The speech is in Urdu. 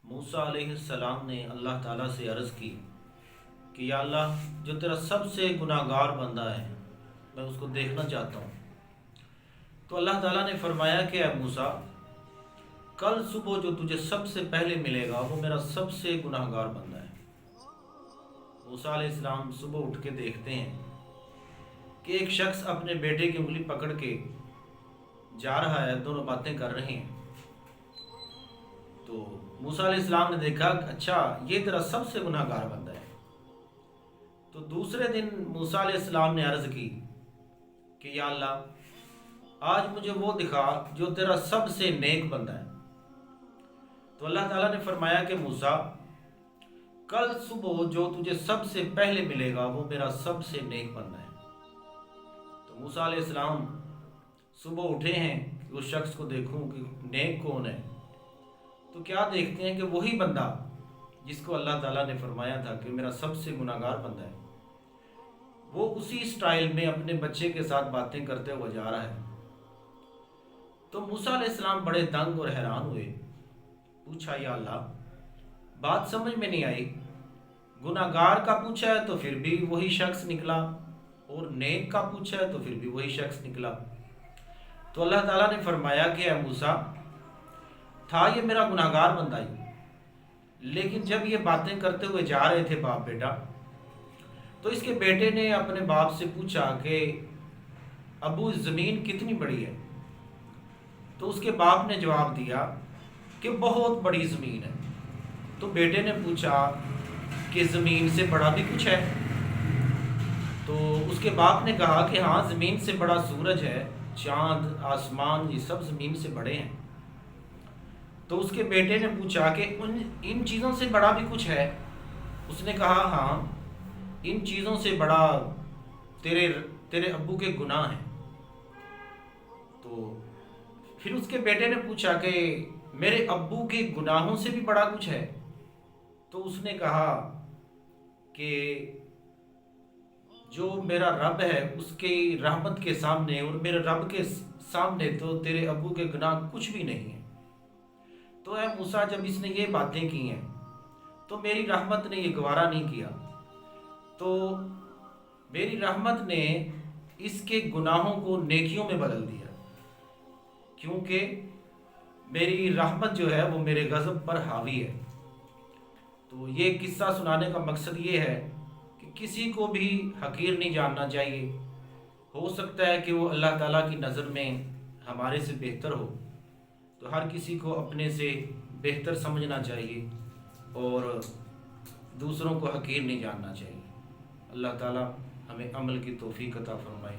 موسیٰ علیہ السلام نے اللہ تعالیٰ سے عرض کی کہ یا اللہ، جو تیرا سب سے گناہ گار بندہ ہے میں اس کو دیکھنا چاہتا ہوں۔ تو اللہ تعالیٰ نے فرمایا کہ اے موسیٰ، کل صبح جو تجھے سب سے پہلے ملے گا وہ میرا سب سے گناہ گار بندہ ہے۔ موسیٰ علیہ السلام صبح اٹھ کے دیکھتے ہیں کہ ایک شخص اپنے بیٹے کی انگلی پکڑ کے جا رہا ہے، دونوں باتیں کر رہے ہیں۔ تو موسیٰ علیہ السلام نے دیکھا کہ اچھا یہ تیرا سب سے گناہ گار بندہ ہے۔ تو دوسرے دن موسیٰ علیہ السلام نے عرض کی کہ یا اللہ، آج مجھے وہ دکھا جو تیرا سب سے نیک بندہ ہے۔ تو اللہ تعالیٰ نے فرمایا کہ موسیٰ، کل صبح جو تجھے سب سے پہلے ملے گا وہ میرا سب سے نیک بندہ ہے۔ تو موسیٰ علیہ السلام صبح اٹھے ہیں کہ اس شخص کو دیکھوں کہ نیک کون ہے۔ تو کیا دیکھتے ہیں کہ وہی بندہ جس کو اللہ تعالیٰ نے فرمایا تھا کہ میرا سب سے گناہ گار بندہ ہے، وہ اسی سٹائل میں اپنے بچے کے ساتھ باتیں کرتے ہوئے جا رہا ہے۔ تو موسیٰ علیہ السلام بڑے دنگ اور حیران ہوئے، پوچھا یا اللہ، بات سمجھ میں نہیں آئی، گناہ گار کا پوچھا ہے تو پھر بھی وہی شخص نکلا، اور نیک کا پوچھا ہے تو پھر بھی وہی شخص نکلا۔ تو اللہ تعالیٰ نے فرمایا کہ اے موسیٰ، تھا یہ میرا گناہ گار بندہ ہی، لیکن جب یہ باتیں کرتے ہوئے جا رہے تھے باپ بیٹا، تو اس کے بیٹے نے اپنے باپ سے پوچھا کہ ابو زمین کتنی بڑی ہے؟ تو اس کے باپ نے جواب دیا کہ بہت بڑی زمین ہے۔ تو بیٹے نے پوچھا کہ زمین سے بڑا بھی کچھ ہے؟ تو اس کے باپ نے کہا کہ ہاں، زمین سے بڑا سورج ہے، چاند، آسمان، یہ سب زمین سے بڑے ہیں۔ تو اس کے بیٹے نے پوچھا کہ ان چیزوں سے بڑا بھی کچھ ہے؟ اس نے کہا ہاں، ان چیزوں سے بڑا تیرے ابو کے گناہ ہیں۔ تو پھر اس کے بیٹے نے پوچھا کہ میرے ابو کے گناہوں سے بھی بڑا کچھ ہے؟ تو اس نے کہا کہ جو میرا رب ہے اس کی رحمت کے سامنے اور میرے رب کے سامنے تو تیرے ابو کے گناہ کچھ بھی نہیں ہیں۔ تو اے موسیٰ، جب اس نے یہ باتیں کی ہیں تو میری رحمت نے یہ گوارا نہیں کیا، تو میری رحمت نے اس کے گناہوں کو نیکیوں میں بدل دیا، کیونکہ میری رحمت جو ہے وہ میرے غضب پر حاوی ہے۔ تو یہ قصہ سنانے کا مقصد یہ ہے کہ کسی کو بھی حقیر نہیں جاننا چاہیے۔ ہو سکتا ہے کہ وہ اللہ تعالیٰ کی نظر میں ہمارے سے بہتر ہو، تو ہر کسی کو اپنے سے بہتر سمجھنا چاہیے اور دوسروں کو حقیر نہیں جاننا چاہیے۔ اللہ تعالیٰ ہمیں عمل کی توفیق عطا فرمائے۔